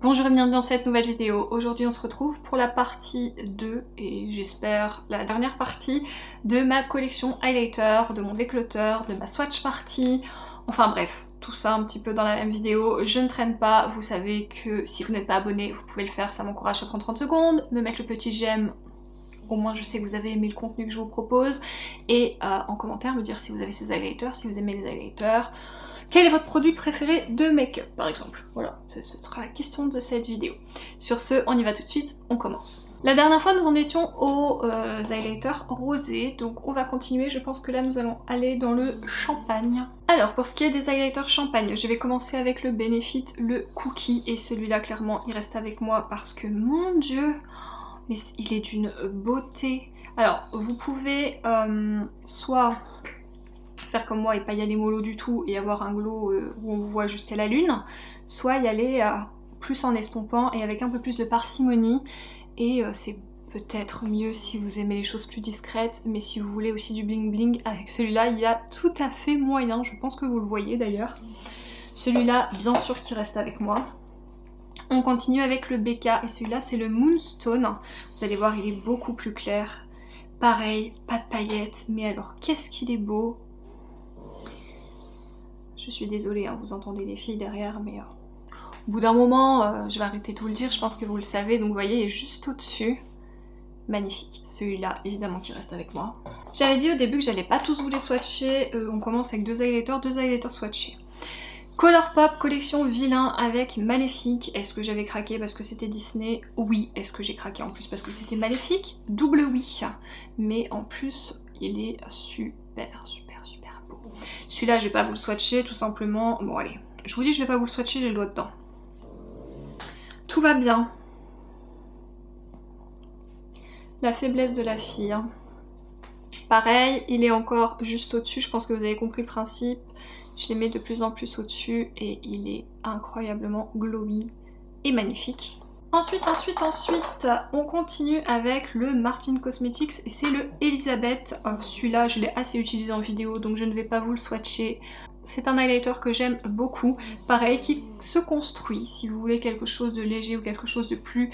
Bonjour et bienvenue dans cette nouvelle vidéo. Aujourd'hui on se retrouve pour la partie 2 et j'espère la dernière partie de ma collection highlighter, de mon déclutter, de ma swatch party, enfin bref, tout ça un petit peu dans la même vidéo. Je ne traîne pas, vous savez que si vous n'êtes pas abonné vous pouvez le faire, ça m'encourage à prendre 30 secondes, me mettre le petit j'aime, au moins je sais que vous avez aimé le contenu que je vous propose, et en commentaire me dire si vous avez ces highlighters, si vous aimez les highlighters. Quel est votre produit préféré de make-up par exemple? Voilà, ce sera la question de cette vidéo. Sur ce, on y va tout de suite, on commence. La dernière fois nous en étions aux highlighters rosés, donc on va continuer, je pense que là nous allons aller dans le champagne. Alors pour ce qui est des highlighters champagne, je vais commencer avec le Benefit, le Cookie, et celui-là clairement il reste avec moi parce que mon dieu, mais il est d'une beauté. Alors vous pouvez soit faire comme moi et pas y aller mollo du tout et avoir un glow où on vous voit jusqu'à la lune, soit y aller plus en estompant et avec un peu plus de parcimonie, et c'est peut-être mieux si vous aimez les choses plus discrètes, mais si vous voulez aussi du bling bling, avec celui-là il y a tout à fait moyen, je pense que vous le voyez d'ailleurs. Celui-là bien sûr qui reste avec moi. On continue avec le BK et celui-là c'est le Moonstone, vous allez voir il est beaucoup plus clair, pareil, pas de paillettes, mais alors qu'est-ce qu'il est beau. Je suis désolée, hein, vous entendez les filles derrière, mais au bout d'un moment, je vais arrêter de vous le dire, je pense que vous le savez, donc vous voyez, il est juste au-dessus. Magnifique. Celui-là, évidemment, qui reste avec moi. J'avais dit au début que j'allais pas tous vous les swatcher, on commence avec deux highlighters swatchés. Colourpop collection vilain avec Maléfique. Est-ce que j'avais craqué parce que c'était Disney? Oui. Est-ce que j'ai craqué en plus parce que c'était Maléfique? Double oui. Mais en plus, il est super beau. Celui-là, je vais pas vous le swatcher, tout simplement. Bon, allez. Je vous dis, je vais pas vous le swatcher, j'ai le doigt dedans. Tout va bien. La faiblesse de la fille. Hein. Pareil, il est encore juste au-dessus. Je pense que vous avez compris le principe. Je les mets de plus en plus au-dessus et il est incroyablement glowy et magnifique. Ensuite, on continue avec le Martin Cosmetics et c'est le Elizabeth. Celui-là, je l'ai assez utilisé en vidéo, donc je ne vais pas vous le swatcher. C'est un highlighter que j'aime beaucoup. Pareil, qui se construit. Si vous voulez quelque chose de léger ou quelque chose de plus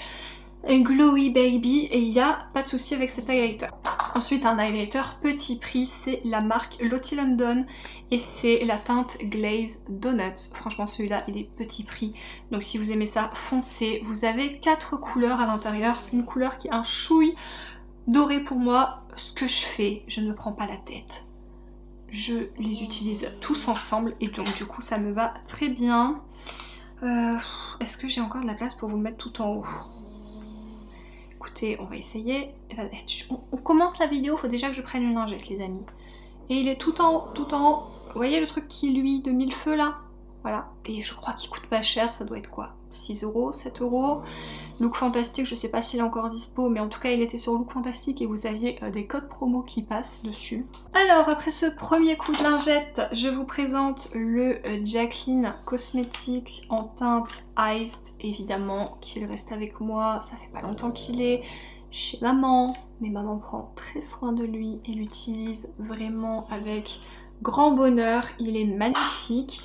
glowy baby, et il n'y a pas de souci avec cet highlighter. Ensuite, un highlighter petit prix, c'est la marque Lottie London et c'est la teinte Glaze Donuts. Franchement, celui-là, il est petit prix. Donc si vous aimez ça, foncez. Vous avez 4 couleurs à l'intérieur. Une couleur qui est un chouille doré pour moi. Ce que je fais, je ne me prends pas la tête. Je les utilise tous ensemble et donc du coup, ça me va très bien. Est-ce que j'ai encore de la place pour vous le mettre tout en haut ? Écoutez, on va essayer. On commence la vidéo, il faut déjà que je prenne une lingette, les amis. Et il est tout en haut. Vous voyez le truc qui lui de mille feux là? Voilà. Et je crois qu'il coûte pas cher, ça doit être quoi? 6 €, 7 €. Look Fantastique, je sais pas s'il est encore dispo, mais en tout cas il était sur Look Fantastique et vous aviez des codes promo qui passent dessus. Alors après ce premier coup de lingette, je vous présente le Jaclyn Cosmetics en teinte Iced, évidemment, qu'il reste avec moi. Ça fait pas longtemps qu'il est chez maman, mais maman prend très soin de lui et l'utilise vraiment avec grand bonheur. Il est magnifique.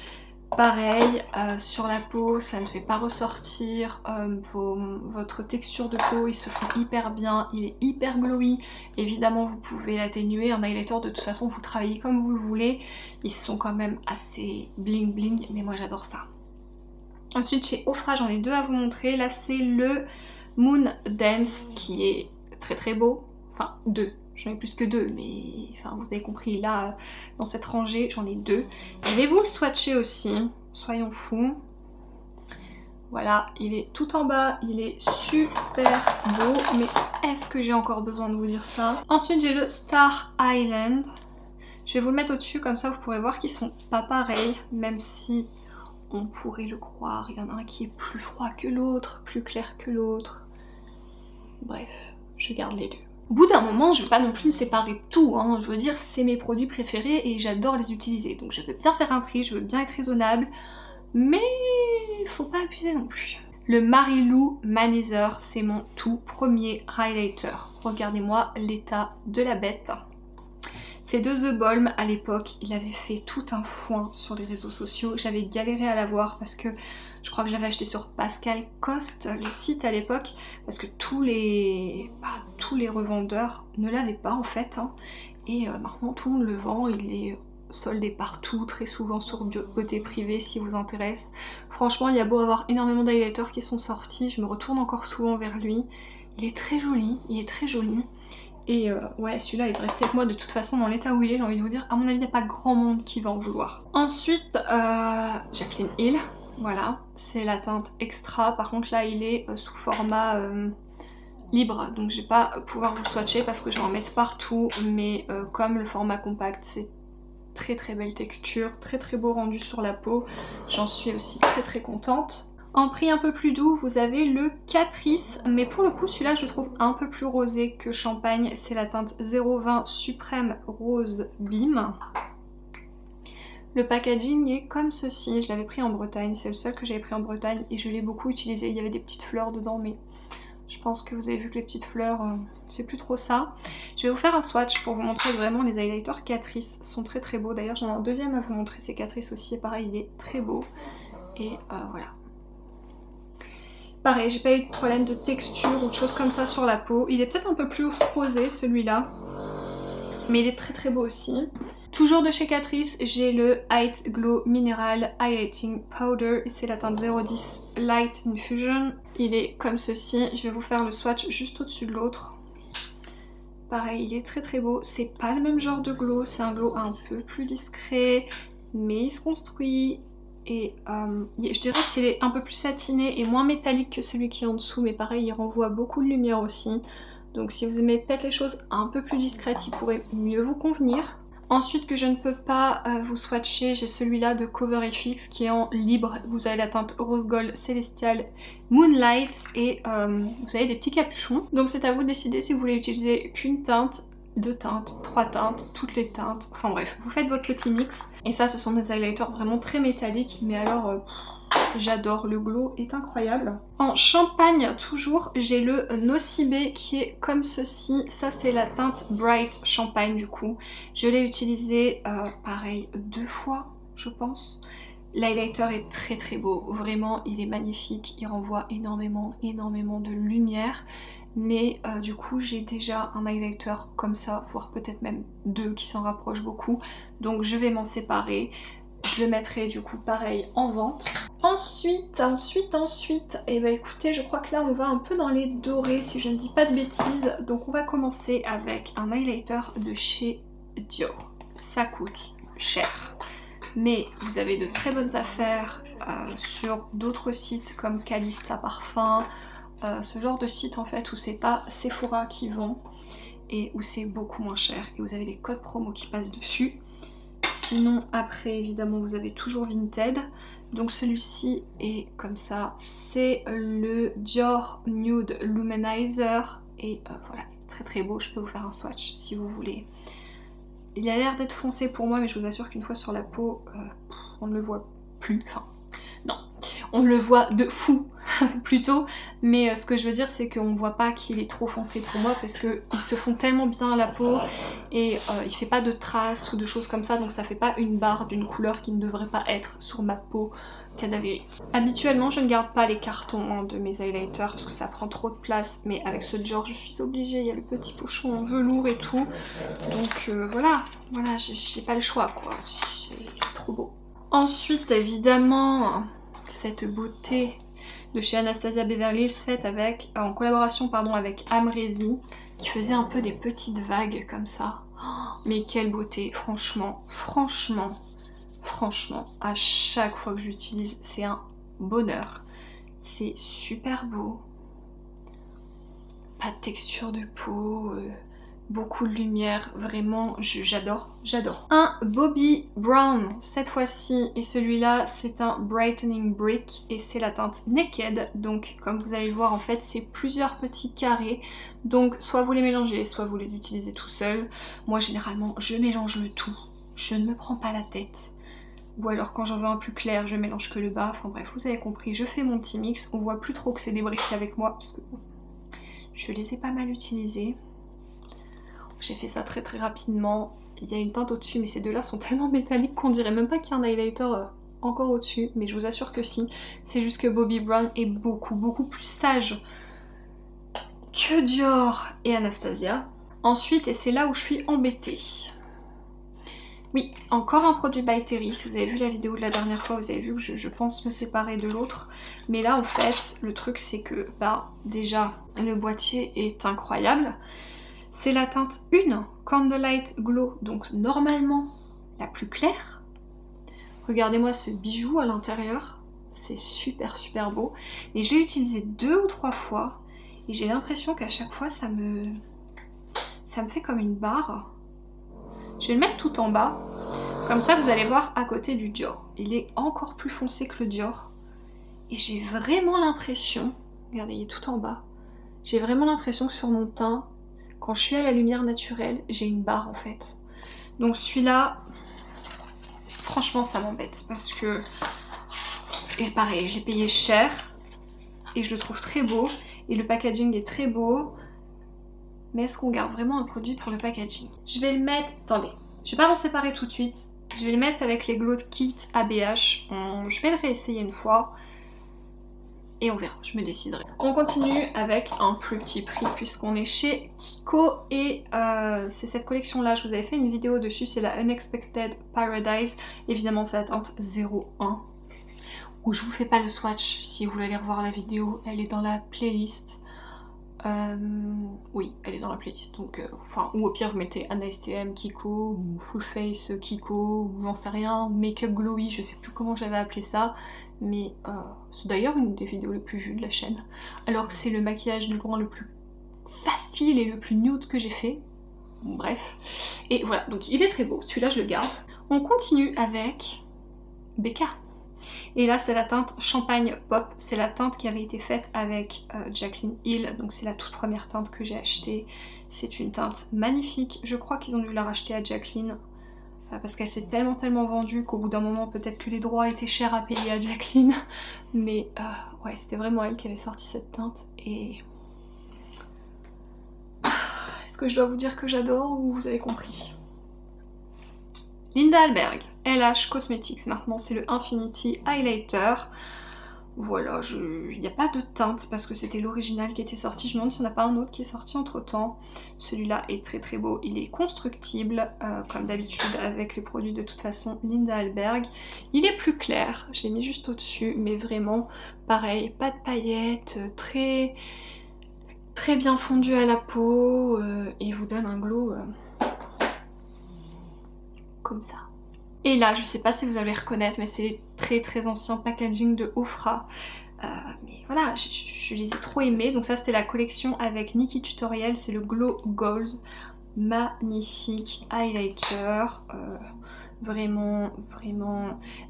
Pareil, sur la peau, ça ne fait pas ressortir, votre texture de peau, il se fait hyper bien, il est hyper glowy. Évidemment, vous pouvez l'atténuer, un highlighter, de toute façon, vous travaillez comme vous le voulez. Ils sont quand même assez bling bling, mais moi j'adore ça. Ensuite, chez Ofra, j'en ai deux à vous montrer. Là, c'est le Moon Dance qui est très beau, enfin deux. J'en ai plus que deux, mais enfin, vous avez compris, là, dans cette rangée, j'en ai deux. Je vais vous le swatcher aussi, soyons fous. Voilà, il est tout en bas, il est super beau, mais est-ce que j'ai encore besoin de vous dire ça? Ensuite, j'ai le Star Island. Je vais vous le mettre au-dessus, comme ça vous pourrez voir qu'ils sont pas pareils, même si on pourrait le croire. Il y en a un qui est plus froid que l'autre, plus clair que l'autre. Bref, je garde les deux. Au bout d'un moment, je vais pas non plus me séparer de tout, hein. Je veux dire, c'est mes produits préférés et j'adore les utiliser. Donc je veux bien faire un tri, je veux bien être raisonnable, mais faut pas abuser non plus. Le Marilou Manizer, c'est mon tout premier highlighter. Regardez-moi l'état de la bête. C'est de The Balm à l'époque, il avait fait tout un foin sur les réseaux sociaux. J'avais galéré à l'avoir parce que Je crois que je l'avais acheté sur Pascal Cost, le site à l'époque, parce que tous les revendeurs ne l'avaient pas en fait. Hein. Et maintenant tout le monde le vend, il est soldé partout, très souvent sur Beauté Privée si vous intéresse. Franchement, il y a beau avoir énormément d'highlighters qui sont sortis, je me retourne encore souvent vers lui. Il est très joli, il est très joli. Et ouais, celui-là il va rester avec moi de toute façon dans l'état où il est, j'ai envie de vous dire, à mon avis il n'y a pas grand monde qui va en vouloir. Ensuite, Jaclyn Hill, voilà, c'est la teinte extra, par contre là il est sous format libre, donc je vais pas pouvoir vous le swatcher parce que je vais en mettre partout, mais comme le format compact, c'est très très belle texture, très très beau rendu sur la peau, j'en suis aussi très très contente. En prix un peu plus doux, vous avez le Catrice, mais pour le coup celui-là je trouve un peu plus rosé que Champagne, c'est la teinte 020 Suprême Rose Beam. Le packaging est comme ceci, je l'avais pris en Bretagne, c'est le seul que j'avais pris en Bretagne et je l'ai beaucoup utilisé, il y avait des petites fleurs dedans mais je pense que vous avez vu que les petites fleurs, c'est plus trop ça. Je vais vous faire un swatch pour vous montrer vraiment les highlighters Catrice sont très très beaux, d'ailleurs j'en ai un deuxième à vous montrer, c'est Catrice aussi et pareil il est très beau et voilà. Pareil, j'ai pas eu de problème de texture ou de choses comme ça sur la peau. Il est peut-être un peu plus rosé celui-là, mais il est très très beau aussi. Toujours de chez Catrice, j'ai le Height Glow Mineral Highlighting Powder et c'est la teinte 010 Light Infusion. Il est comme ceci, je vais vous faire le swatch juste au-dessus de l'autre. Pareil, il est très très beau. C'est pas le même genre de glow, c'est un glow un peu plus discret, mais il se construit. Et je dirais qu'il est un peu plus satiné et moins métallique que celui qui est en dessous, mais pareil il renvoie beaucoup de lumière aussi. Donc si vous aimez peut-être les choses un peu plus discrètes, il pourrait mieux vous convenir. Ensuite que je ne peux pas vous swatcher, j'ai celui-là de Cover FX qui est en libre. Vous avez la teinte Rose Gold Celestial Moonlight et vous avez des petits capuchons. Donc c'est à vous de décider si vous voulez utiliser qu'une teinte, deux teintes, trois teintes, toutes les teintes, enfin bref, vous faites votre petit mix. Et ça ce sont des highlighters vraiment très métalliques, mais alors j'adore, le glow est incroyable. En Champagne toujours, j'ai le Nocibé qui est comme ceci, ça c'est la teinte Bright Champagne du coup. Je l'ai utilisé pareil 2 fois je pense. L'highlighter est très très beau, vraiment il est magnifique, il renvoie énormément de lumière. Mais du coup j'ai déjà un highlighter comme ça, voire peut-être même 2 qui s'en rapprochent beaucoup. Donc je vais m'en séparer. Je le mettrai du coup pareil en vente. Ensuite, et bah écoutez, je crois que là on va un peu dans les dorés si je ne dis pas de bêtises. Donc on va commencer avec un highlighter de chez Dior. Ça coûte cher, mais vous avez de très bonnes affaires sur d'autres sites comme Calista Parfum. Ce genre de site en fait où c'est pas Sephora qui vend et où c'est beaucoup moins cher et vous avez des codes promo qui passent dessus. Sinon après évidemment vous avez toujours Vinted. Donc celui-ci est comme ça, c'est le Dior Nude Luminizer et voilà, il est très très beau, je peux vous faire un swatch si vous voulez. Il a l'air d'être foncé pour moi mais je vous assure qu'une fois sur la peau on ne le voit plus, enfin non, on le voit de fou plutôt, mais ce que je veux dire c'est qu'on voit pas qu'il est trop foncé pour moi parce qu'ils se font tellement bien à la peau et il fait pas de traces ou de choses comme ça, donc ça fait pas une barre d'une couleur qui ne devrait pas être sur ma peau cadavérique. Habituellement je ne garde pas les cartons de mes highlighters parce que ça prend trop de place, mais avec ce Dior je suis obligée, il y a le petit pochon en velours et tout, donc voilà, j'ai pas le choix quoi, c'est trop beau. Ensuite évidemment cette beauté de chez Anastasia Beverly Hills faite avec, en collaboration pardon, avec Amrezy qui faisait un peu des petites vagues comme ça. Oh, mais quelle beauté, franchement, à chaque fois que j'utilise c'est un bonheur. C'est super beau, pas de texture de peau, beaucoup de lumière, vraiment j'adore. Un Bobbi Brown cette fois-ci, et celui-là c'est un Brightening Brick et c'est la teinte Naked. Donc comme vous allez le voir en fait c'est plusieurs petits carrés, donc soit vous les mélangez, soit vous les utilisez tout seul. Moi généralement je mélange le tout, je ne me prends pas la tête. Ou alors quand j'en veux un plus clair je mélange que le bas, enfin bref vous avez compris, je fais mon petit mix. On voit plus trop que c'est des briques avec moi parce que je les ai pas mal utilisés. J'ai fait ça très rapidement. Il y a une teinte au-dessus mais ces deux là sont tellement métalliques qu'on dirait même pas qu'il y a un highlighter encore au-dessus, mais je vous assure que si. C'est juste que Bobbi Brown est beaucoup plus sage que Dior et Anastasia. Ensuite, et c'est là où je suis embêtée. Oui, encore un produit by Terry. Si vous avez vu la vidéo de la dernière fois, vous avez vu que je pense me séparer de l'autre. Mais là, en fait, le truc, c'est que, déjà, le boîtier est incroyable. C'est la teinte 1, Candlelight Glow, donc normalement la plus claire. Regardez-moi ce bijou à l'intérieur, c'est super beau. Et je l'ai utilisé 2 ou 3 fois et j'ai l'impression qu'à chaque fois ça me fait comme une barre. Je vais le mettre tout en bas, comme ça vous allez voir à côté du Dior. Il est encore plus foncé que le Dior et j'ai vraiment l'impression, regardez il est tout en bas, j'ai vraiment l'impression que sur mon teint, quand je suis à la lumière naturelle, j'ai une barre en fait. Donc celui-là, franchement ça m'embête parce que, et pareil, je l'ai payé cher et je le trouve très beau et le packaging est très beau. Mais est-ce qu'on garde vraiment un produit pour le packaging? Je vais le mettre, attendez, je vais pas m'en séparer tout de suite. Je vais le mettre avec les Glow Kit ABH. Je vais le réessayer une fois. Et on verra, je me déciderai. On continue avec un plus petit prix puisqu'on est chez Kiko et c'est cette collection là, je vous avais fait une vidéo dessus, c'est la Unexpected Paradise. Évidemment c'est la teinte 01. Où je vous fais pas le swatch, si vous voulez aller revoir la vidéo, elle est dans la playlist. Oui, elle est dans la playlist, donc ou au pire vous mettez AnaSTM Kiko, ou Full Face Kiko, ou j'en sais rien, Make-up Glowy, je sais plus comment j'avais appelé ça, mais c'est d'ailleurs une des vidéos les plus vues de la chaîne, alors que c'est le maquillage du grand le plus facile et le plus nude que j'ai fait, bon, bref, et voilà, donc il est très beau, celui-là je le garde. On continue avec Becca. Et là c'est la teinte Champagne Pop, c'est la teinte qui avait été faite avec Jaclyn Hill, donc c'est la toute première teinte que j'ai achetée. C'est une teinte magnifique, je crois qu'ils ont dû la racheter à Jaclyn parce qu'elle s'est tellement vendue qu'au bout d'un moment peut-être que les droits étaient chers à payer à Jaclyn, mais ouais c'était vraiment elle qui avait sorti cette teinte et... Est-ce que je dois vous dire que j'adore ou vous avez compris? Linda Alberg, LH Cosmetics maintenant, c'est le Infinity Highlighter. Voilà, il n'y a pas de teinte parce que c'était l'original qui était sorti. Je me demande s'il n'y en a pas un autre qui est sorti entre temps. Celui-là est très beau, il est constructible comme d'habitude avec les produits de toute façon Linda Alberg. Il est plus clair, je l'ai mis juste au-dessus, mais vraiment pareil, pas de paillettes, très bien fondu à la peau et vous donne un glow... comme ça. Et là, je sais pas si vous allez reconnaître, mais c'est très ancien packaging de Ofra. Mais voilà, je les ai trop aimés. Donc ça, c'était la collection avec Nikki Tutorial, c'est le Glow Goals. Magnifique highlighter. Vraiment...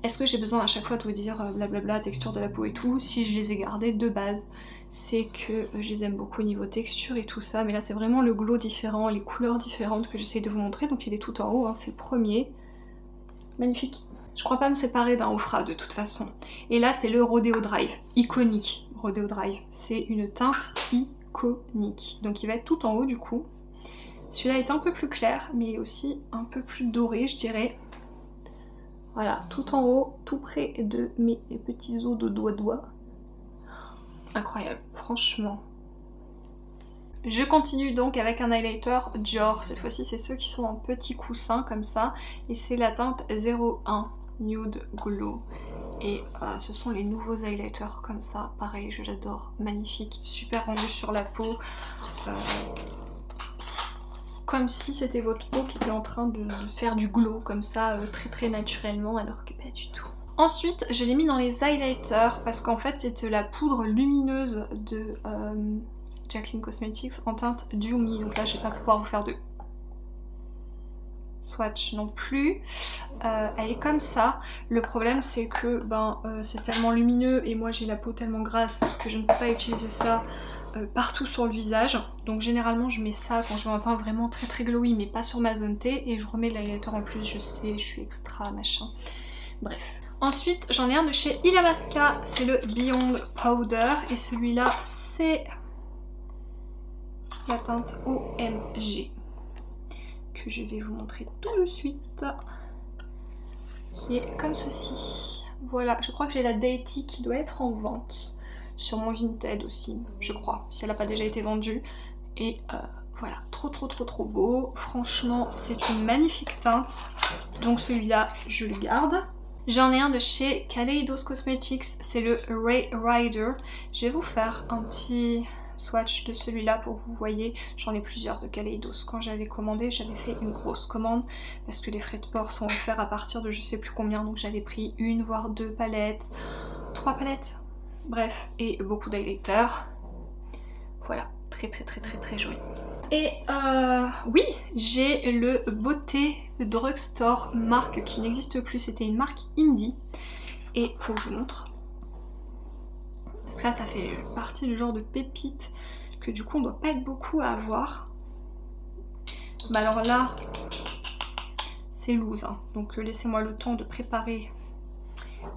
Est-ce que j'ai besoin à chaque fois de vous dire blablabla, texture de la peau et tout? Si je les ai gardés de base, c'est que je les aime beaucoup au niveau texture et tout ça. Mais là, c'est vraiment le glow différent, les couleurs différentes que j'essaie de vous montrer. Donc il est tout en haut, hein, c'est le premier. Magnifique. Je crois pas me séparer d'un Ofra de toute façon. Et là, c'est le Rodeo Drive, iconique. Rodeo Drive, c'est une teinte iconique. Donc il va être tout en haut du coup. Celui-là est un peu plus clair, mais aussi un peu plus doré, je dirais. Voilà, tout en haut, tout près de mes petits os de doigt. Incroyable, franchement. Je continue donc avec un highlighter Dior. Cette fois-ci, c'est ceux qui sont en petits coussins comme ça. Et c'est la teinte 01 Nude Glow. Et ce sont les nouveaux highlighters comme ça. Pareil, je l'adore. Magnifique, super rendu sur la peau. Comme si c'était votre peau qui était en train de faire du glow comme ça, très naturellement, alors que pas du tout. Ensuite, je l'ai mis dans les highlighters parce qu'en fait, c'est la poudre lumineuse de Jaclyn Cosmetics en teinte Dewmy. Donc là, je vais pas pouvoir vous faire de swatch non plus. Elle est comme ça. Le problème, c'est que c'est tellement lumineux et moi, j'ai la peau tellement grasse que je ne peux pas utiliser ça partout sur le visage. Donc généralement je mets ça quand je veux un teint vraiment très glowy, mais pas sur ma zone T, et je remets l'highlighter en plus. Je sais, je suis extra machin, bref. Ensuite j'en ai un de chez Illamasqua, c'est le Beyond Powder, et celui-là c'est la teinte OMG que je vais vous montrer tout de suite, qui est comme ceci. Voilà, je crois que j'ai la Deity qui doit être en vente sur mon Vinted aussi, je crois, si elle n'a pas déjà été vendue. Et voilà, trop beau. Franchement, c'est une magnifique teinte. Donc celui-là, je le garde. J'en ai un de chez Kaleidos Cosmetics, c'est le Ray Rider. Je vais vous faire un petit swatch de celui-là pour que vous voyez. J'en ai plusieurs de Kaleidos. Quand j'avais commandé, j'avais fait une grosse commande parce que les frais de port sont offerts à partir de je sais plus combien. Donc j'avais pris une voire 2 palettes, 3 palettes. Bref, et beaucoup d'highlighters. Voilà, très joli. Et oui, j'ai le Beauté Drugstore, marque qui n'existe plus, c'était une marque indie. Et faut que je vous montre. Ça fait partie du genre de pépite que du coup on doit pas être beaucoup à avoir. Bah alors là, c'est loose, hein. Donc laissez-moi le temps de préparer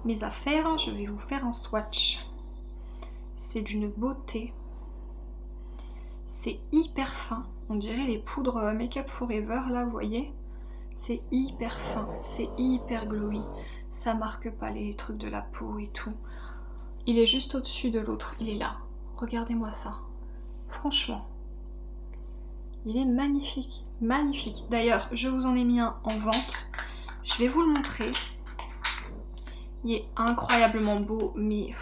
mes affaires. Je vais vous faire un swatch. C'est d'une beauté. C'est hyper fin, on dirait les poudres Make Up Forever là, vous voyez. C'est hyper fin, c'est hyper glowy, ça marque pas les trucs de la peau et tout. Il est juste au-dessus de l'autre, il est là. Regardez-moi ça, franchement. Il est magnifique, magnifique. D'ailleurs, je vous en ai mis un en vente, je vais vous le montrer. Il est incroyablement beau, mais...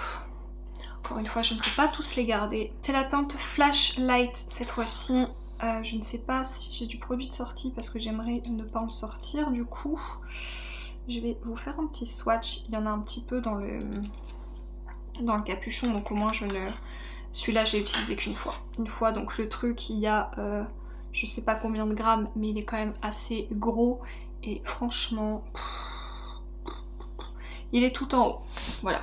Encore une fois, je ne peux pas tous les garder. C'est la teinte Flashlight cette fois-ci. Je ne sais pas si j'ai du produit de sortie parce que j'aimerais ne pas en sortir. Du coup, je vais vous faire un petit swatch. Il y en a un petit peu dans le capuchon, donc au moins je ne... Celui-là, je l'ai utilisé qu'une fois. Une fois, donc le truc, il y a je sais pas combien de grammes, mais il est quand même assez gros. Et franchement, il est tout en haut. Voilà.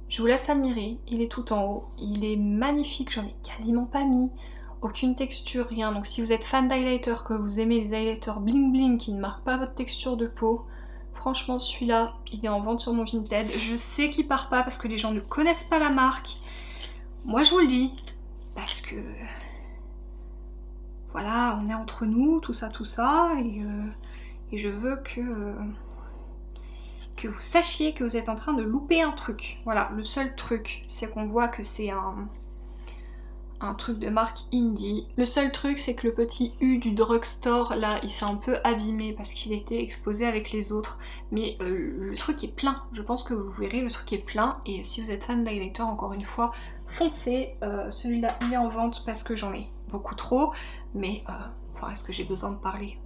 Je vous laisse admirer, il est tout en haut, il est magnifique, j'en ai quasiment pas mis, aucune texture, rien. Donc si vous êtes fan d'highlighter, que vous aimez les highlighters bling bling qui ne marquent pas votre texture de peau, franchement celui-là, il est en vente sur mon Vinted. Je sais qu'il part pas parce que les gens ne connaissent pas la marque. Moi je vous le dis, parce que... Voilà, on est entre nous, tout ça, et je veux que vous sachiez que vous êtes en train de louper un truc. Voilà, le seul truc, c'est qu'on voit que c'est un truc de marque indie. Le seul truc, c'est que le petit U du drugstore, là, il s'est un peu abîmé parce qu'il était exposé avec les autres. Mais le truc est plein. Je pense que vous verrez, le truc est plein. Et si vous êtes fan d'highlighter, encore une fois, foncez. Celui-là, il est en vente parce que j'en ai beaucoup trop. Mais, enfin, est-ce que j'ai besoin de parler ?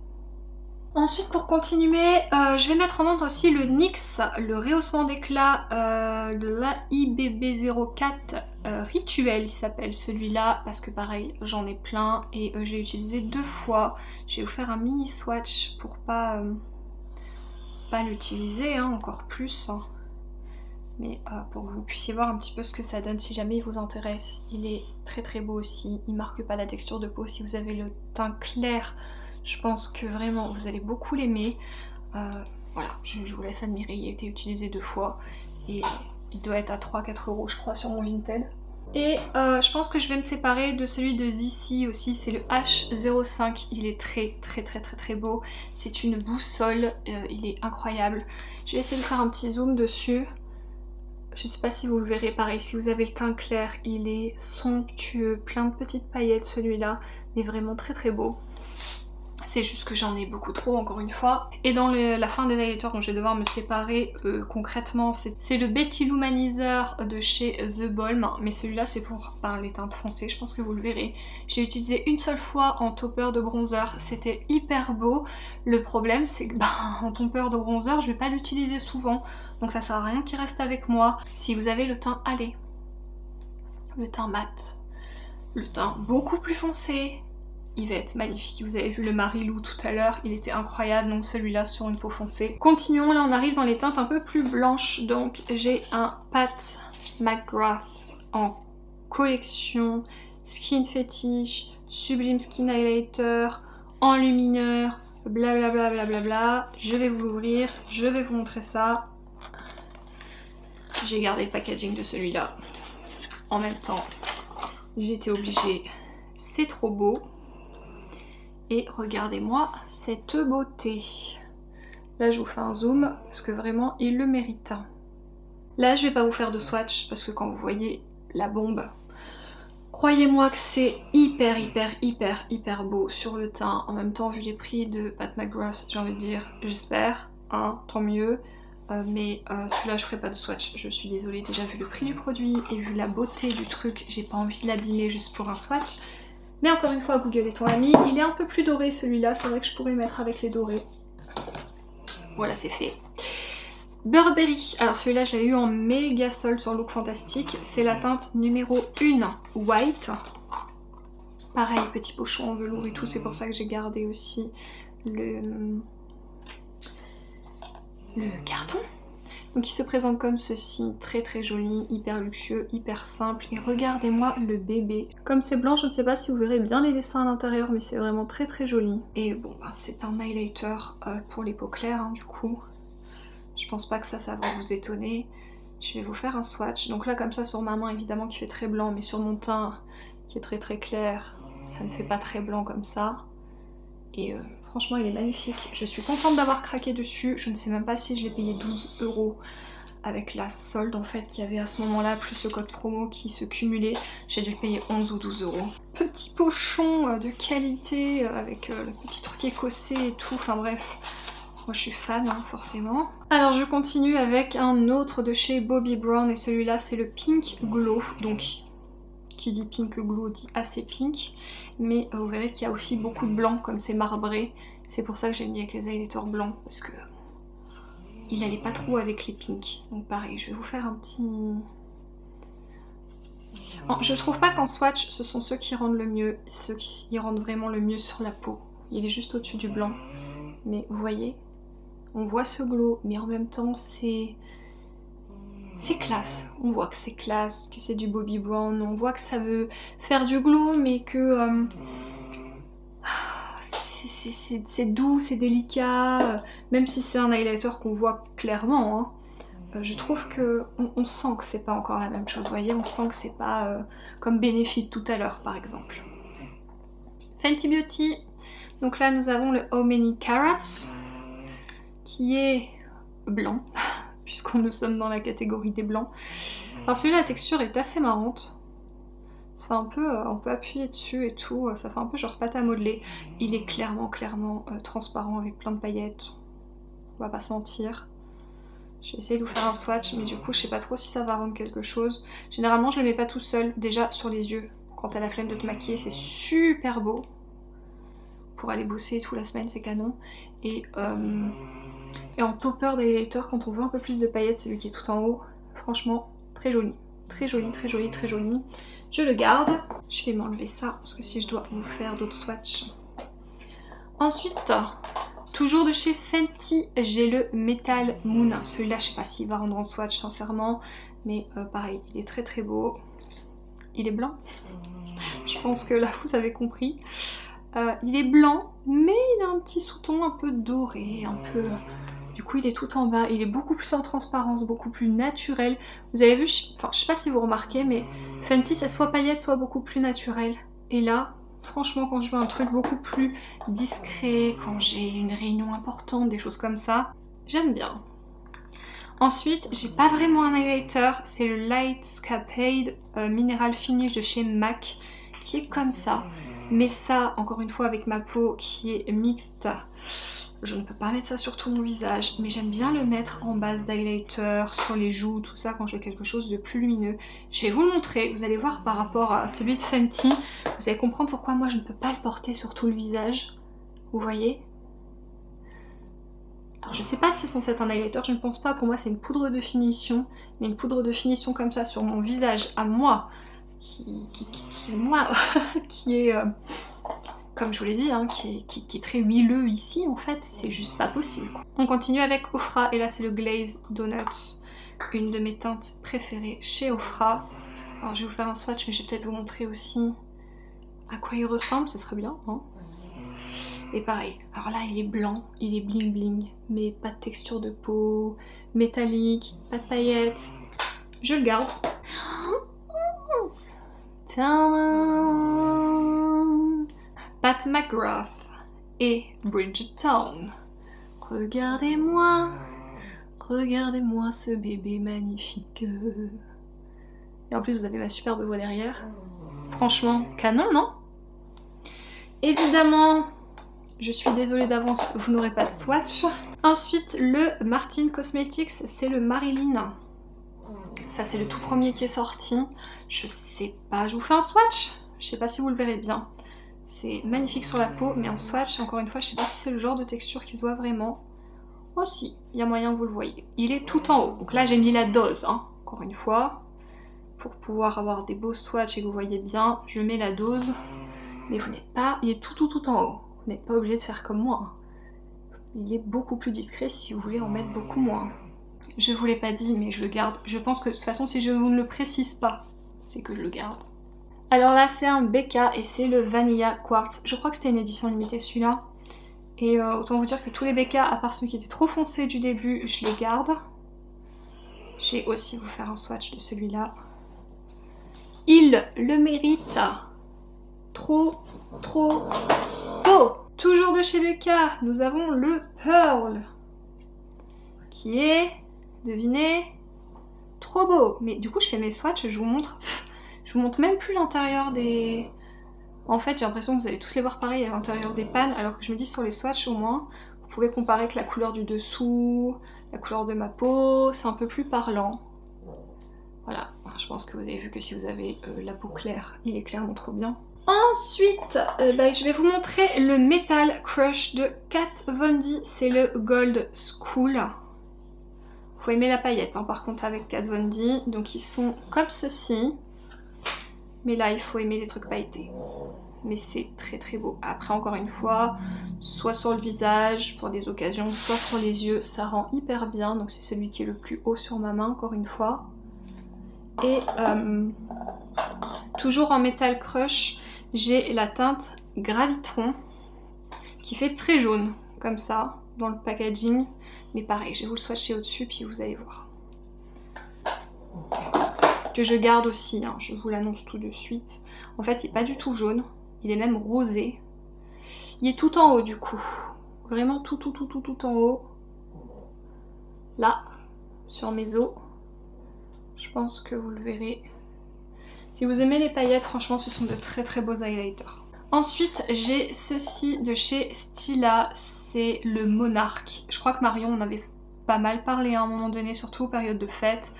Ensuite, pour continuer, je vais mettre en vente aussi le NYX, le rehaussement d'éclat de l'AIBB04 Rituel, il s'appelle celui-là, parce que pareil, j'en ai plein et je l'ai utilisé 2 fois. Je vais vous faire un mini swatch pour pas l'utiliser, hein, encore plus. Hein. Mais pour que vous puissiez voir un petit peu ce que ça donne si jamais il vous intéresse. Il est très beau aussi, il marque pas la texture de peau. Si vous avez le teint clair, je pense que vraiment vous allez beaucoup l'aimer. Voilà, je vous laisse admirer, il a été utilisé 2 fois et il doit être à 3-4 € je crois sur mon Vinted. Et je pense que je vais me séparer de celui de Zissi aussi, c'est le H05, il est très beau. C'est une boussole, il est incroyable. Je vais essayer de faire un petit zoom dessus. Je sais pas si vous le verrez, pareil, si vous avez le teint clair, il est somptueux, plein de petites paillettes celui-là, mais vraiment très beau. C'est juste que j'en ai beaucoup trop, encore une fois. Et dans la fin des highlighters dont je vais devoir me séparer concrètement, c'est le Betty Lumanizer de chez The Balm. Mais celui-là c'est pour les teintes foncées, je pense que vous le verrez. J'ai utilisé une seule fois en topper de bronzer, c'était hyper beau. Le problème c'est que en topper de bronzer, je vais pas l'utiliser souvent. Donc ça sert à rien qu'il reste avec moi. Si vous avez le teint allez, le teint mat, le teint beaucoup plus foncé, il va être magnifique. Vous avez vu le Marilou tout à l'heure, il était incroyable, donc celui-là sur une peau foncée. Continuons, là on arrive dans les teintes un peu plus blanches, donc j'ai un Pat McGrath en collection Skin Fetish, Sublime Skin Highlighter, enlumineur, blablabla. Je vais vous l'ouvrir, je vais vous montrer ça. J'ai gardé le packaging de celui-là. En même temps, j'étais obligée. C'est trop beau. Et regardez-moi cette beauté. Là je vous fais un zoom parce que vraiment il le mérite. Là je vais pas vous faire de swatch parce que quand vous voyez la bombe, croyez-moi que c'est hyper beau sur le teint. En même temps vu les prix de Pat McGrath, j'ai envie de dire j'espère, hein, tant mieux. Mais celui-là je ferai pas de swatch, je suis désolée, déjà vu le prix du produit et vu la beauté du truc, j'ai pas envie de l'abîmer juste pour un swatch. Mais encore une fois, Google est ton ami, il est un peu plus doré celui-là, c'est vrai que je pourrais mettre avec les dorés. Voilà, c'est fait. Burberry, alors celui-là je l'ai eu en méga solde sur Look Fantastique, c'est la teinte numéro 1 White. Pareil, petit pochon en velours et tout, c'est pour ça que j'ai gardé aussi le carton. Donc il se présente comme ceci, très joli, hyper luxueux, hyper simple. Et regardez-moi le bébé. Comme c'est blanc, je ne sais pas si vous verrez bien les dessins à l'intérieur, mais c'est vraiment très joli. Et bon, ben, c'est un highlighter pour les peaux claires, hein, du coup. Je pense pas que ça va vous étonner. Je vais vous faire un swatch. Donc là, comme ça, sur ma main, évidemment, qui fait très blanc, mais sur mon teint, qui est très clair, ça ne fait pas très blanc comme ça. Et franchement, il est magnifique. Je suis contente d'avoir craqué dessus. Je ne sais même pas si je l'ai payé 12 € avec la solde en fait qu'il y avait à ce moment-là, plus le code promo qui se cumulait. J'ai dû le payer 11 ou 12 €. Petit pochon de qualité avec le petit truc écossais et tout. Enfin bref, moi je suis fan hein, forcément. Alors je continue avec un autre de chez Bobbi Brown et celui-là c'est le Pink Glow. Donc qui dit Pink Glow dit assez pink, mais vous verrez qu'il y a aussi beaucoup de blanc comme c'est marbré. C'est pour ça que j'ai mis avec les highlighters blancs parce que il allait pas trop avec les pinks. Donc pareil, je vais vous faire un petit... Non, je trouve pas qu'en swatch ce sont ceux qui rendent le mieux, ceux qui rendent vraiment le mieux sur la peau. Il est juste au-dessus du blanc, mais vous voyez, on voit ce glow, mais en même temps c'est classe, on voit que c'est classe, que c'est du Bobbi Brown, on voit que ça veut faire du glow mais que c'est doux, c'est délicat, même si c'est un highlighter qu'on voit clairement, hein, je trouve que on sent que c'est pas encore la même chose, vous voyez, on sent que c'est pas comme Benefit tout à l'heure par exemple. Fenty Beauty, donc là nous avons le How Many Carats qui est blanc. Puisqu'on nous sommes dans la catégorie des blancs. Alors celui-là, la texture est assez marrante. Ça fait un peu, on peut appuyer dessus et tout, ça fait un peu genre pâte à modeler. Il est clairement transparent avec plein de paillettes. On va pas se mentir. Je vais essayer de vous faire un swatch, mais du coup je sais pas trop si ça va rendre quelque chose. Généralement je le mets pas tout seul, déjà sur les yeux. Quand t'as la flemme de te maquiller, c'est super beau. Pour aller bosser tout la semaine, c'est canon. Et en topper d'highlighter, quand on veut un peu plus de paillettes, celui qui est tout en haut, franchement, très joli. Très joli. Je le garde. Je vais m'enlever ça, parce que si je dois vous faire d'autres swatchs. Ensuite, toujours de chez Fenty, j'ai le Metal Moon. Celui-là, je sais pas s'il va rendre en swatch, sincèrement. Mais pareil, il est très beau. Il est blanc. Je pense que là, vous avez compris. Il est blanc, mais il a un petit sous-ton un peu doré, un peu... Du coup il est tout en bas, il est beaucoup plus en transparence, beaucoup plus naturel. Vous avez vu, enfin je sais pas si vous remarquez, mais Fenty c'est soit paillettes, soit beaucoup plus naturel. Et là, franchement quand je veux un truc beaucoup plus discret, quand j'ai une réunion importante, des choses comme ça, j'aime bien. Ensuite, j'ai pas vraiment un highlighter, c'est le Lightscapade Mineral Finish de chez MAC, qui est comme ça. Mais ça, encore une fois, avec ma peau qui est mixte, je ne peux pas mettre ça sur tout mon visage, mais j'aime bien le mettre en base d'highlighter, sur les joues, tout ça, quand je veux quelque chose de plus lumineux. Je vais vous le montrer, vous allez voir par rapport à celui de Fenty, vous allez comprendre pourquoi moi je ne peux pas le porter sur tout le visage. Vous voyez? Alors je sais pas si c'est censé être un highlighter, je ne pense pas, pour moi c'est une poudre de finition, mais une poudre de finition comme ça sur mon visage à moi, qui est... comme je vous l'ai dit, hein, qui est très huileux ici, en fait, c'est juste pas possible. On continue avec Ofra, et là c'est le Glaze Donuts, une de mes teintes préférées chez Ofra. Alors je vais vous faire un swatch, mais je vais peut-être vous montrer aussi à quoi il ressemble, ce serait bien. Hein. Et pareil, alors là il est blanc, il est bling bling, mais pas de texture de peau, métallique, pas de paillettes. Je le garde. Tadam! Pat McGrath et Bridget Town. Regardez-moi, regardez-moi ce bébé magnifique. Et en plus vous avez ma superbe voix derrière. Franchement, canon, non? Évidemment, je suis désolée d'avance, vous n'aurez pas de swatch. Ensuite, le Martin Cosmetics, c'est le Marilyn. Ça, c'est le tout premier qui est sorti. Je sais pas, je vous fais un swatch. Je sais pas si vous le verrez bien. C'est magnifique sur la peau, mais en swatch, encore une fois, je sais pas si c'est le genre de texture qui se voit vraiment. Oh si, il y a moyen que vous le voyez. Il est tout en haut. Donc là, j'ai mis la dose, hein, encore une fois. Pour pouvoir avoir des beaux swatchs et que vous voyez bien, je mets la dose. Mais vous n'êtes pas... Il est tout en haut. Vous n'êtes pas obligé de faire comme moi. Il est beaucoup plus discret si vous voulez en mettre beaucoup moins. Je vous l'ai pas dit, mais je le garde. Je pense que de toute façon, si je ne le précise pas, c'est que je le garde. Alors là, c'est un BK et c'est le Vanilla Quartz. Je crois que c'était une édition limitée celui-là. Et autant vous dire que tous les BK, à part ceux qui étaient trop foncés du début, je les garde. Je vais aussi vous faire un swatch de celui-là. Il le mérite. Trop beau. Toujours de chez BK, nous avons le Pearl. Qui est, devinez, trop beau. Mais du coup, je fais mes swatchs, je vous montre même plus l'intérieur des... En fait, j'ai l'impression que vous allez tous les voir pareil à l'intérieur des pannes, alors que je me dis sur les swatchs au moins, vous pouvez comparer avec la couleur du dessous, la couleur de ma peau, c'est un peu plus parlant. Voilà, je pense que vous avez vu que si vous avez la peau claire, il est clairement trop bien. Ensuite, je vais vous montrer le Metal Crush de Kat Von D, c'est le Gold School. Faut aimer la paillette, hein, par contre avec Kat Von D, donc ils sont comme ceci. Mais là, il faut aimer les trucs pailletés. Mais c'est très beau. Après, encore une fois, soit sur le visage pour des occasions, soit sur les yeux, ça rend hyper bien. Donc c'est celui qui est le plus haut sur ma main, encore une fois. Et toujours en Metal Crush, j'ai la teinte Gravitron qui fait très jaune, comme ça, dans le packaging. Mais pareil, je vais vous le swatcher au-dessus, puis vous allez voir. Que je garde aussi, hein, je vous l'annonce tout de suite. En fait, il n'est pas du tout jaune, il est même rosé. Il est tout en haut du coup. Vraiment tout en haut. Là, sur mes os. Je pense que vous le verrez. Si vous aimez les paillettes, franchement, ce sont de très beaux highlighters. Ensuite, j'ai ceci de chez Stila, c'est le Monarch. Je crois que Marion en avait pas mal parlé à un moment donné, surtout aux périodes de fête.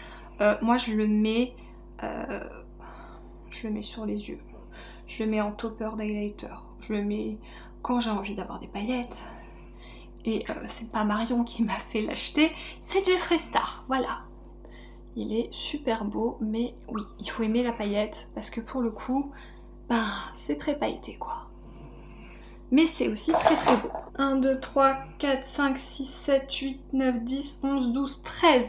Moi, je le mets sur les yeux. Je le mets en topper d'highlighter. Je le mets quand j'ai envie d'avoir des paillettes. Et c'est pas Marion qui m'a fait l'acheter, c'est Jeffree Star, voilà. Il est super beau, mais oui, il faut aimer la paillette, parce que pour le coup, c'est très pailleté quoi. Mais c'est aussi très beau. 1, 2, 3, 4, 5, 6, 7, 8, 9, 10, 11, 12, 13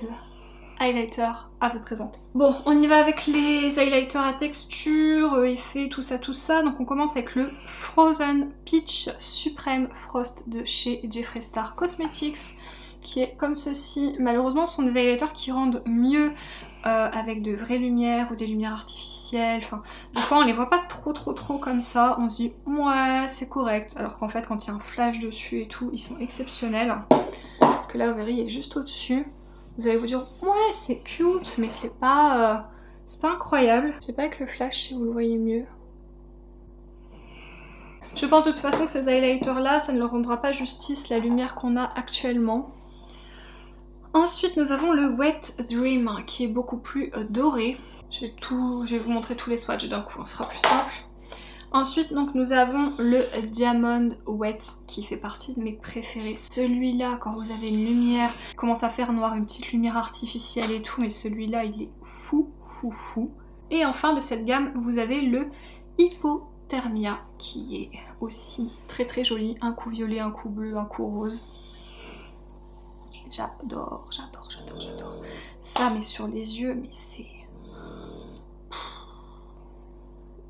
highlighters à vous présenter. Bon, on y va avec les highlighters à texture, effet, tout ça. Donc on commence avec le Frozen Peach Supreme Frost de chez Jeffree Star Cosmetics, qui est comme ceci. Malheureusement, ce sont des highlighters qui rendent mieux avec de vraies lumières ou des lumières artificielles. Enfin, des fois on les voit pas trop comme ça, on se dit ouais c'est correct, alors qu'en fait quand il y a un flash dessus et tout, ils sont exceptionnels. Parce que là vous verrez, il est juste au-dessus. Vous allez vous dire ouais c'est cute, mais c'est pas incroyable. Je sais pas avec le flash si vous le voyez mieux. Je pense de toute façon que ces highlighters là, ça ne leur rendra pas justice la lumière qu'on a actuellement. Ensuite nous avons le Wet Dream qui est beaucoup plus doré. Je vais vous montrer tous les swatchs d'un coup, ce sera plus simple. Ensuite donc nous avons le Diamond Wet qui fait partie de mes préférés. Celui-là, quand vous avez une lumière qui commence à faire noir, une petite lumière artificielle et tout, mais celui-là il est fou. Et enfin de cette gamme vous avez le Hypothermia qui est aussi très joli. Un coup violet, un coup bleu, un coup rose. J'adore. Ça mais sur les yeux, mais c'est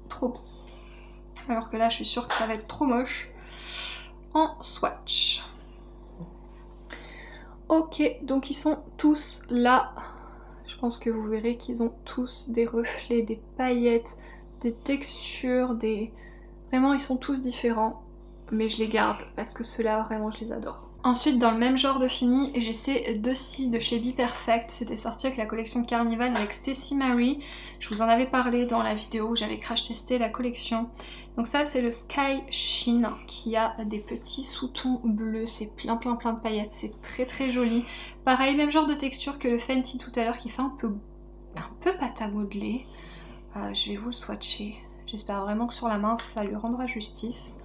trop beau. Alors que là je suis sûre que ça va être trop moche en swatch. Ok, donc ils sont tous là. Je pense que vous verrez qu'ils ont tous des reflets, des paillettes, des textures, Vraiment ils sont tous différents. Mais je les garde parce que ceux-là vraiment je les adore. Ensuite dans le même genre de fini, j'ai ces deux-ci de chez Be Perfect. C'était sorti avec la collection Carnival avec Stacy Marie. Je vous en avais parlé dans la vidéo où j'avais crash testé la collection. Donc ça c'est le Sky Sheen qui a des petits sous-tons bleus. C'est plein de paillettes, c'est très joli. Pareil, même genre de texture que le Fenty tout à l'heure qui fait un peu pâte à modeler. Je vais vous le swatcher. J'espère vraiment que sur la main ça lui rendra justice.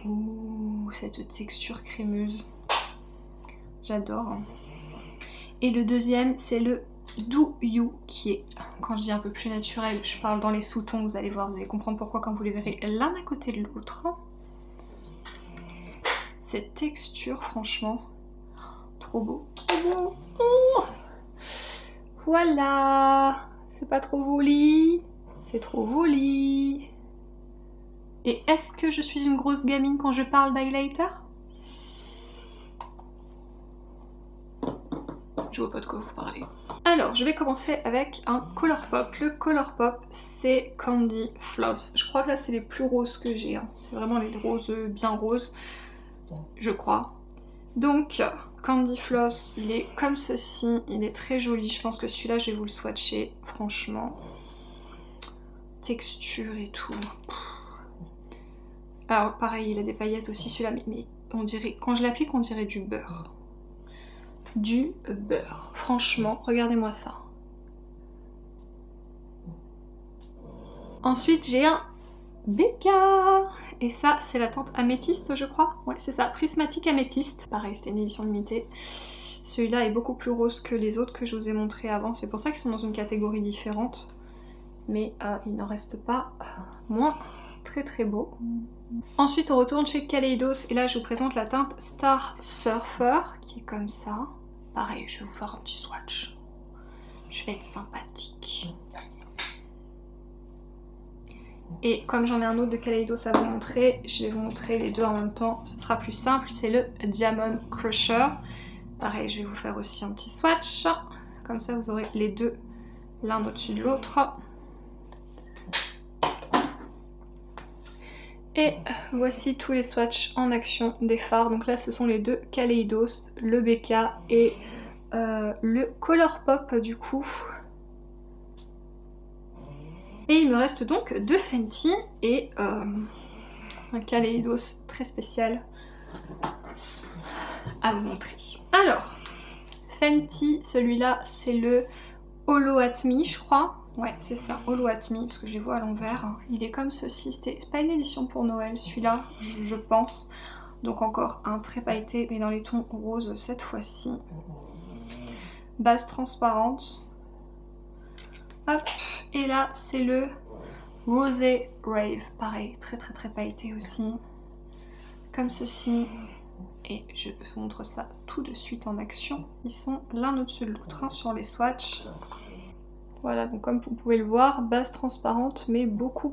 Ouh, cette texture crémeuse. J'adore. Et le deuxième, c'est le Do You, qui est, quand je dis un peu plus naturel, je parle dans les sous-tons, vous allez voir, vous allez comprendre pourquoi quand vous les verrez l'un à côté de l'autre. Cette texture, franchement, trop beau, trop beau. Oh, voilà, c'est pas trop joli, c'est trop joli. Et est-ce que je suis une grosse gamine quand je parle d'highlighter? Je vois pas de quoi vous parlez. Alors, je vais commencer avec un Colourpop. Le Colourpop, c'est Candy Floss. Je crois que là, c'est les plus roses que j'ai. Hein. C'est vraiment les roses bien roses, je crois. Donc, Candy Floss, il est comme ceci. Il est très joli. Je pense que celui-là, je vais vous le swatcher. Franchement. Texture et tout. Alors, pareil, il a des paillettes aussi, celui-là. Mais on dirait, quand je l'applique, on dirait du beurre. Du beurre. Franchement, regardez-moi ça. Ensuite, j'ai un BK. Et ça, c'est la teinte améthyste, je crois. Ouais, c'est ça, prismatique améthyste. Pareil, c'était une édition limitée. Celui-là est beaucoup plus rose que les autres que je vous ai montrés avant. C'est pour ça qu'ils sont dans une catégorie différente. Mais il n'en reste pas moins très beau. Ensuite, on retourne chez Kaleidos. Et là, je vous présente la teinte Star Surfer, qui est comme ça. Pareil, je vais vous faire un petit swatch. Je vais être sympathique. Et comme j'en ai un autre de Kaleidos à vous montrer, je vais vous montrer les deux en même temps. Ce sera plus simple. C'est le Diamond Crusher. Pareil, je vais vous faire aussi un petit swatch. Comme ça, vous aurez les deux l'un au-dessus de l'autre. Et voici tous les swatchs en action des fards. Donc là, ce sont les deux Kaleidos, le BK et le Colourpop du coup. Et il me reste donc deux Fenty et un Kaleidos très spécial à vous montrer. Alors, Fenty, celui-là, c'est le Holo At Me, je crois. Ouais, c'est ça, Holo At Me, parce que je les vois à l'envers. Il est comme ceci, c'est pas une édition pour Noël, celui-là, je pense. Donc encore un très pailleté, mais dans les tons roses cette fois-ci. Base transparente. Hop, et là, c'est le Rosé Rave. Pareil, très pailleté aussi. Comme ceci. Et je vous montre ça tout de suite en action. Ils sont l'un au-dessus de l'autre sur les swatchs. Voilà, donc comme vous pouvez le voir, base transparente, mais beaucoup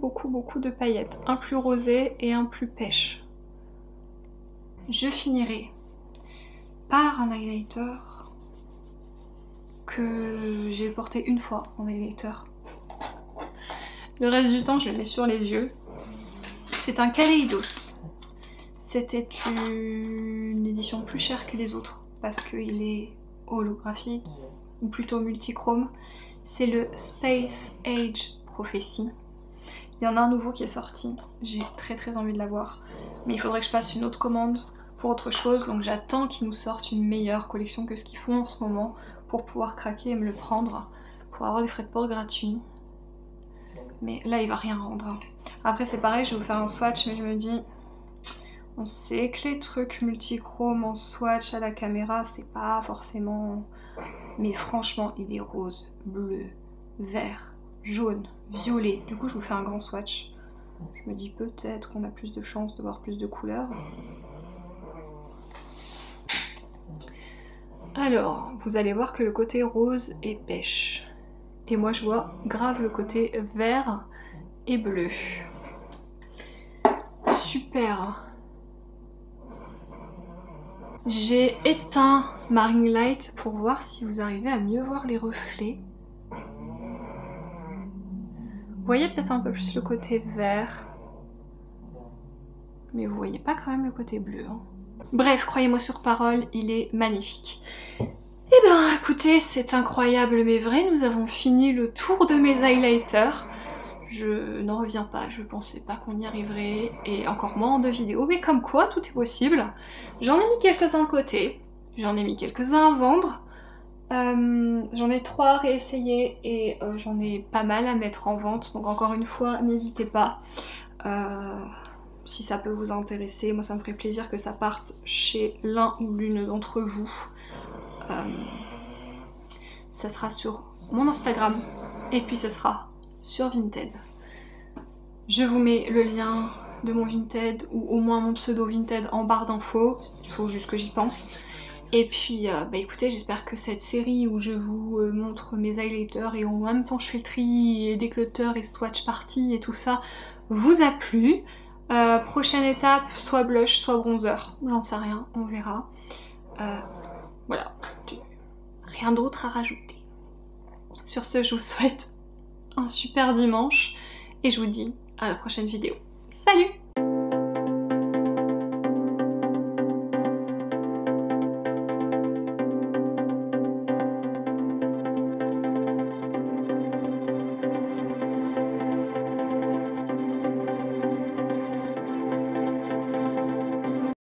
de paillettes. Un plus rosé et un plus pêche. Je finirai par un highlighter que j'ai porté une fois en highlighter. Le reste du temps, je le mets sur les yeux. C'est un Kaleidos. C'était une édition plus chère que les autres parce qu'il est holographique, ou plutôt multichrome. C'est le Space Age Prophecy. Il y en a un nouveau qui est sorti. J'ai très envie de l'avoir. Mais il faudrait que je passe une autre commande pour autre chose. Donc j'attends qu'ils nous sortent une meilleure collection que ce qu'ils font en ce moment pour pouvoir craquer et me le prendre. Pour avoir des frais de port gratuits. Mais là, il va rien rendre. Après, c'est pareil, je vais vous faire un swatch, mais je me dis... On sait que les trucs multichrome en swatch à la caméra, c'est pas forcément... Mais franchement, il est rose, bleu, vert, jaune, violet. Du coup, je vous fais un grand swatch. Je me dis peut-être qu'on a plus de chances de voir plus de couleurs. Alors, vous allez voir que le côté rose est pêche. Et moi, je vois grave le côté vert et bleu. Super! J'ai éteint ma ring light pour voir si vous arrivez à mieux voir les reflets. Vous voyez peut-être un peu plus le côté vert. Mais vous voyez pas quand même le côté bleu. Hein. Bref, croyez-moi sur parole, il est magnifique. Eh ben écoutez, c'est incroyable mais vrai, nous avons fini le tour de mes highlighters. Je n'en reviens pas, je pensais pas qu'on y arriverait, et encore moins en 2 vidéos, mais comme quoi, tout est possible. J'en ai mis quelques-uns de côté, j'en ai mis quelques-uns à vendre, j'en ai 3 à réessayer, et j'en ai pas mal à mettre en vente, donc encore une fois, n'hésitez pas. Si ça peut vous intéresser, moi ça me ferait plaisir que ça parte chez l'un ou l'une d'entre vous. Ça sera sur mon Instagram, et puis ce sera sur Vinted. Je vous mets le lien de mon Vinted ou au moins mon pseudo Vinted en barre d'infos, il faut juste que j'y pense. Et puis bah écoutez, j'espère que cette série où je vous montre mes highlighters et en même temps je fais le tri et déclutter et swatch party et tout ça vous a plu. Prochaine étape, soit blush, soit bronzer, j'en sais rien, on verra. Voilà, rien d'autre à rajouter. Sur ce, je vous souhaite un super dimanche et je vous dis à la prochaine vidéo. Salut!